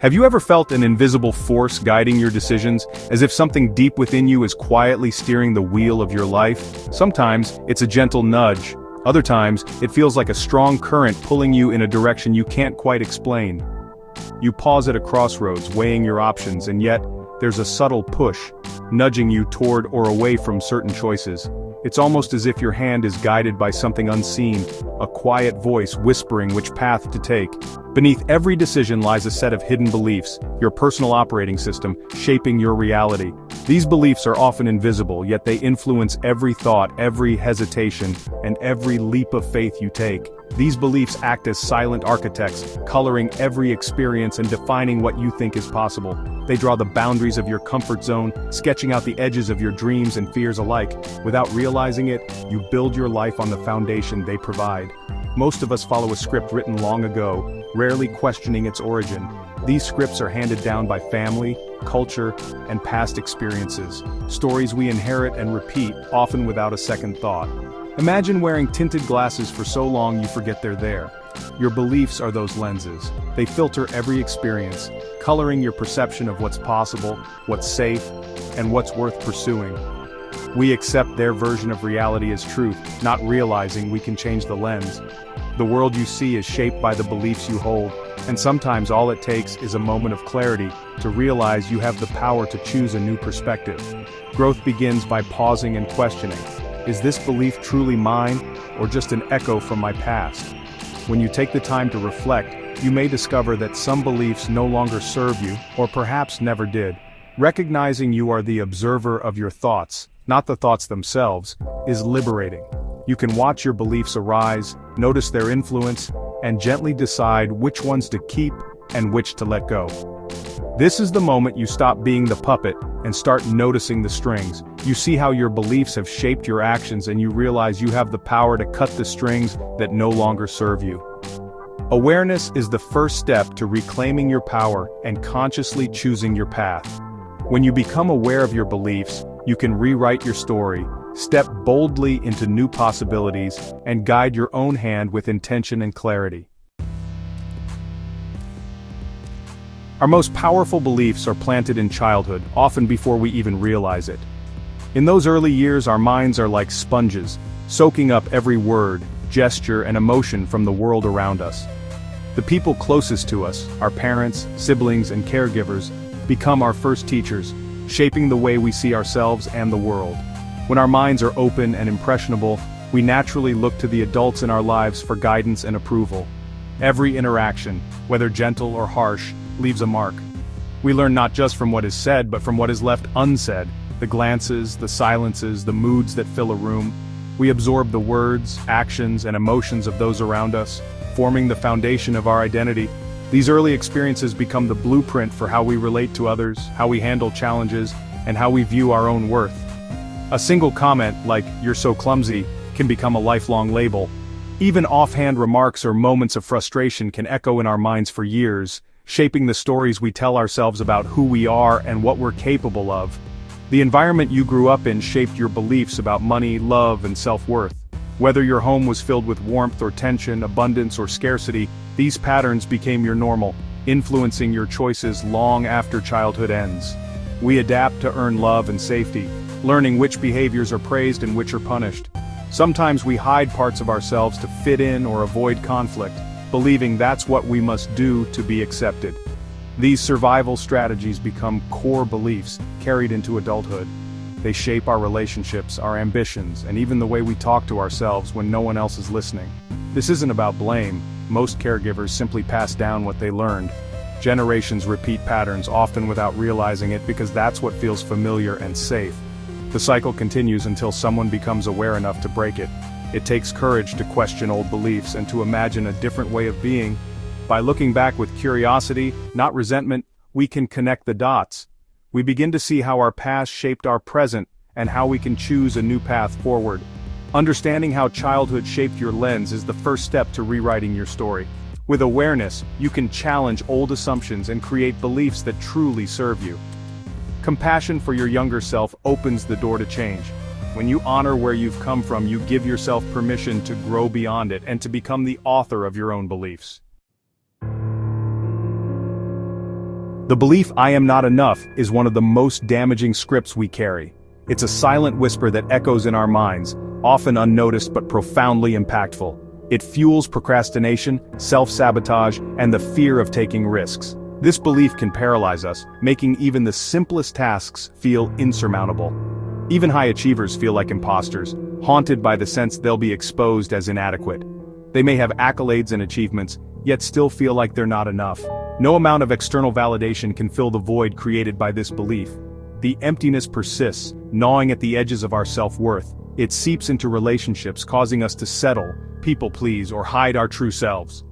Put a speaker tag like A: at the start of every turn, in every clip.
A: Have you ever felt an invisible force guiding your decisions, as if something deep within you is quietly steering the wheel of your life? Sometimes, it's a gentle nudge. Other times, it feels like a strong current pulling you in a direction you can't quite explain. You pause at a crossroads, weighing your options, and yet, there's a subtle push, nudging you toward or away from certain choices. It's almost as if your hand is guided by something unseen, a quiet voice whispering which path to take. Beneath every decision lies a set of hidden beliefs, your personal operating system, shaping your reality. These beliefs are often invisible, yet they influence every thought, every hesitation, and every leap of faith you take. These beliefs act as silent architects, coloring every experience and defining what you think is possible. They draw the boundaries of your comfort zone, sketching out the edges of your dreams and fears alike. Without realizing it, you build your life on the foundation they provide. Most of us follow a script written long ago, rarely questioning its origin. These scripts are handed down by family, culture, and past experiences. Stories we inherit and repeat, often without a second thought. Imagine wearing tinted glasses for so long you forget they're there. Your beliefs are those lenses. They filter every experience, coloring your perception of what's possible, what's safe, and what's worth pursuing. We accept their version of reality as truth, not realizing we can change the lens. The world you see is shaped by the beliefs you hold, and sometimes all it takes is a moment of clarity to realize you have the power to choose a new perspective. Growth begins by pausing and questioning. Is this belief truly mine, or just an echo from my past? When you take the time to reflect, you may discover that some beliefs no longer serve you, or perhaps never did. Recognizing you are the observer of your thoughts, not the thoughts themselves, is liberating. You can watch your beliefs arise, notice their influence, and gently decide which ones to keep and which to let go. This is the moment you stop being the puppet and start noticing the strings. You see how your beliefs have shaped your actions, and you realize you have the power to cut the strings that no longer serve you. Awareness is the first step to reclaiming your power and consciously choosing your path. When you become aware of your beliefs, you can rewrite your story, step boldly into new possibilities, and guide your own hand with intention and clarity. Our most powerful beliefs are planted in childhood, often before we even realize it. In those early years, our minds are like sponges, soaking up every word, gesture, and emotion from the world around us. The people closest to us, our parents, siblings, and caregivers, become our first teachers, shaping the way we see ourselves and the world. When our minds are open and impressionable, we naturally look to the adults in our lives for guidance and approval. Every interaction, whether gentle or harsh, leaves a mark. We learn not just from what is said, but from what is left unsaid, the glances, the silences, the moods that fill a room. We absorb the words, actions, and emotions of those around us, forming the foundation of our identity. These early experiences become the blueprint for how we relate to others, how we handle challenges, and how we view our own worth. A single comment, like, "You're so clumsy," can become a lifelong label. Even offhand remarks or moments of frustration can echo in our minds for years, shaping the stories we tell ourselves about who we are and what we're capable of. The environment you grew up in shaped your beliefs about money, love, and self-worth. Whether your home was filled with warmth or tension, abundance or scarcity, these patterns became your normal, influencing your choices long after childhood ends. We adapt to earn love and safety, learning which behaviors are praised and which are punished. Sometimes we hide parts of ourselves to fit in or avoid conflict, believing that's what we must do to be accepted. These survival strategies become core beliefs, carried into adulthood. They shape our relationships, our ambitions, and even the way we talk to ourselves when no one else is listening. This isn't about blame. Most caregivers simply pass down what they learned. Generations repeat patterns, often without realizing it, because that's what feels familiar and safe. The cycle continues until someone becomes aware enough to break it. It takes courage to question old beliefs and to imagine a different way of being. By looking back with curiosity, not resentment, we can connect the dots. We begin to see how our past shaped our present and how we can choose a new path forward. Understanding how childhood shaped your lens is the first step to rewriting your story. With awareness, you can challenge old assumptions and create beliefs that truly serve you. Compassion for your younger self opens the door to change. When you honor where you've come from, you give yourself permission to grow beyond it and to become the author of your own beliefs. The belief "I am not enough" is one of the most damaging scripts we carry. It's a silent whisper that echoes in our minds, often unnoticed but profoundly impactful. It fuels procrastination, self-sabotage, and the fear of taking risks. This belief can paralyze us, making even the simplest tasks feel insurmountable. Even high achievers feel like imposters, haunted by the sense they'll be exposed as inadequate. They may have accolades and achievements, yet still feel like they're not enough. No amount of external validation can fill the void created by this belief. The emptiness persists, gnawing at the edges of our self-worth. It seeps into relationships, causing us to settle, people please, or hide our true selves.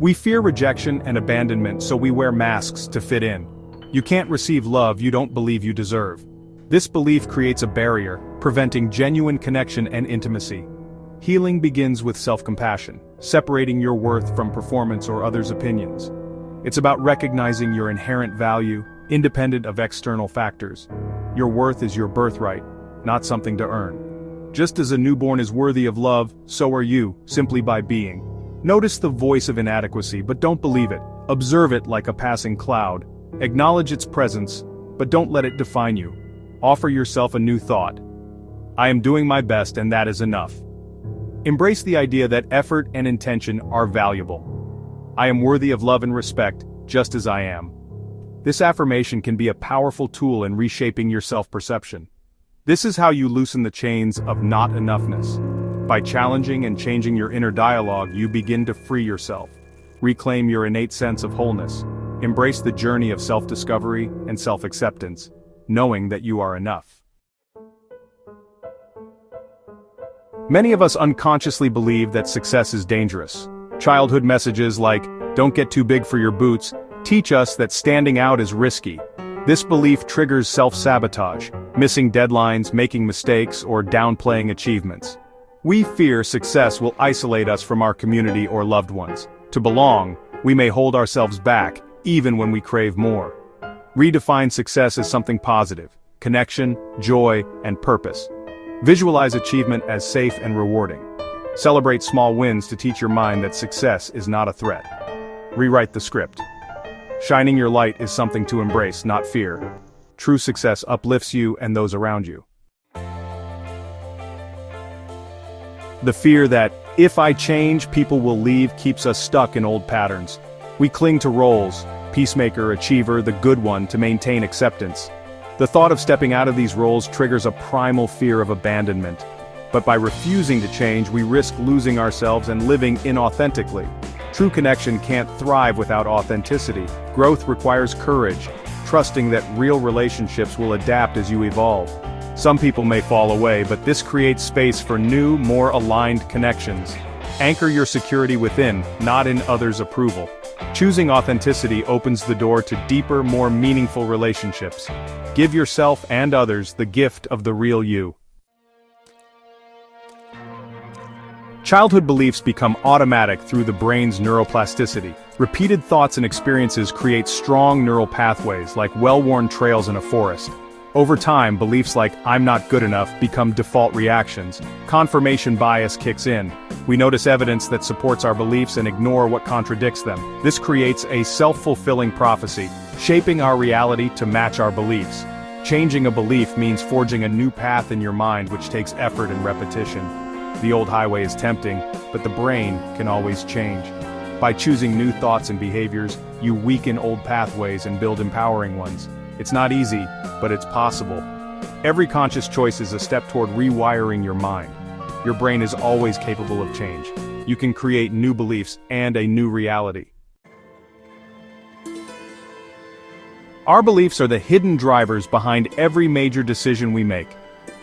A: We fear rejection and abandonment, so we wear masks to fit in. You can't receive love you don't believe you deserve. This belief creates a barrier, preventing genuine connection and intimacy. Healing begins with self-compassion, separating your worth from performance or others' opinions. It's about recognizing your inherent value, independent of external factors. Your worth is your birthright, not something to earn. Just as a newborn is worthy of love, so are you, simply by being. Notice the voice of inadequacy, but don't believe it. Observe it like a passing cloud. Acknowledge its presence, but don't let it define you. Offer yourself a new thought. I am doing my best and that is enough. Embrace the idea that effort and intention are valuable. I am worthy of love and respect, just as I am. This affirmation can be a powerful tool in reshaping your self-perception. This is how you loosen the chains of not enoughness. By challenging and changing your inner dialogue, you begin to free yourself. Reclaim your innate sense of wholeness. Embrace the journey of self-discovery and self-acceptance, knowing that you are enough. Many of us unconsciously believe that success is dangerous. Childhood messages like, "Don't get too big for your boots," teach us that standing out is risky. This belief triggers self-sabotage, missing deadlines, making mistakes, or downplaying achievements. We fear success will isolate us from our community or loved ones. To belong, we may hold ourselves back, even when we crave more. Redefine success as something positive: connection, joy, and purpose. Visualize achievement as safe and rewarding. Celebrate small wins to teach your mind that success is not a threat. Rewrite the script. Shining your light is something to embrace, not fear. True success uplifts you and those around you. The fear that, if I change, people will leave, keeps us stuck in old patterns. We cling to roles, peacemaker, achiever, the good one, to maintain acceptance. The thought of stepping out of these roles triggers a primal fear of abandonment. But by refusing to change, we risk losing ourselves and living inauthentically. True connection can't thrive without authenticity. Growth requires courage, trusting that real relationships will adapt as you evolve. Some people may fall away, but this creates space for new, more aligned connections. Anchor your security within, not in others' approval. Choosing authenticity opens the door to deeper, more meaningful relationships. Give yourself and others the gift of the real you. Childhood beliefs become automatic through the brain's neuroplasticity. Repeated thoughts and experiences create strong neural pathways like well-worn trails in a forest. Over time, beliefs like "I'm not good enough" become default reactions. Confirmation bias kicks in. We notice evidence that supports our beliefs and ignore what contradicts them. This creates a self-fulfilling prophecy, shaping our reality to match our beliefs. Changing a belief means forging a new path in your mind, which takes effort and repetition. The old highway is tempting, but the brain can always change. By choosing new thoughts and behaviors, you weaken old pathways and build empowering ones. It's not easy, but it's possible. Every conscious choice is a step toward rewiring your mind. Your brain is always capable of change. You can create new beliefs and a new reality. Our beliefs are the hidden drivers behind every major decision we make.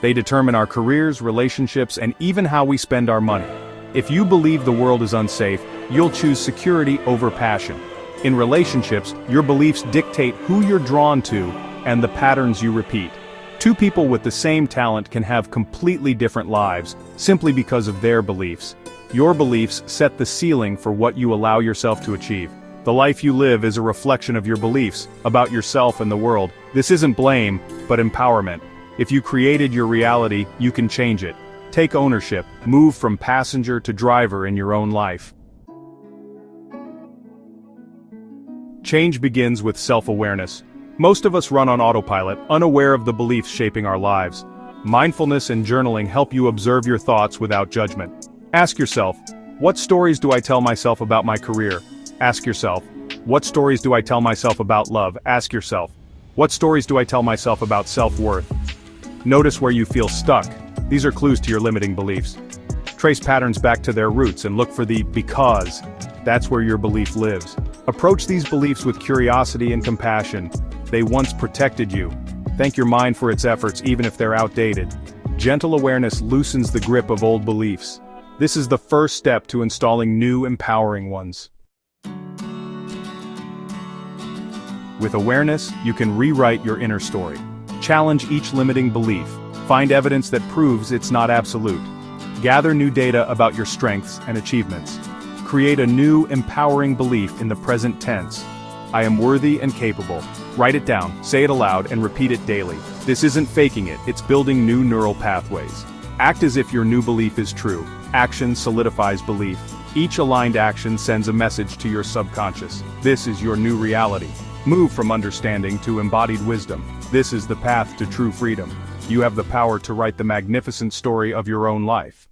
A: They determine our careers, relationships, and even how we spend our money. If you believe the world is unsafe, you'll choose security over passion. In relationships, your beliefs dictate who you're drawn to and the patterns you repeat. Two people with the same talent can have completely different lives, simply because of their beliefs. Your beliefs set the ceiling for what you allow yourself to achieve. The life you live is a reflection of your beliefs, about yourself and the world. This isn't blame, but empowerment. If you created your reality, you can change it. Take ownership, move from passenger to driver in your own life. Change begins with self-awareness. Most of us run on autopilot, unaware of the beliefs shaping our lives. Mindfulness and journaling help you observe your thoughts without judgment. Ask yourself, what stories do I tell myself about my career? Ask yourself, what stories do I tell myself about love? Ask yourself, what stories do I tell myself about self-worth? Notice where you feel stuck. These are clues to your limiting beliefs. Trace patterns back to their roots and look for the because. That's where your belief lives. Approach these beliefs with curiosity and compassion. They once protected you. Thank your mind for its efforts even if they're outdated. Gentle awareness loosens the grip of old beliefs. This is the first step to installing new empowering ones. With awareness, you can rewrite your inner story. Challenge each limiting belief. Find evidence that proves it's not absolute. Gather new data about your strengths and achievements. Create a new, empowering belief in the present tense. I am worthy and capable. Write it down, say it aloud, and repeat it daily. This isn't faking it, it's building new neural pathways. Act as if your new belief is true. Action solidifies belief. Each aligned action sends a message to your subconscious. This is your new reality. Move from understanding to embodied wisdom. This is the path to true freedom. You have the power to write the magnificent story of your own life.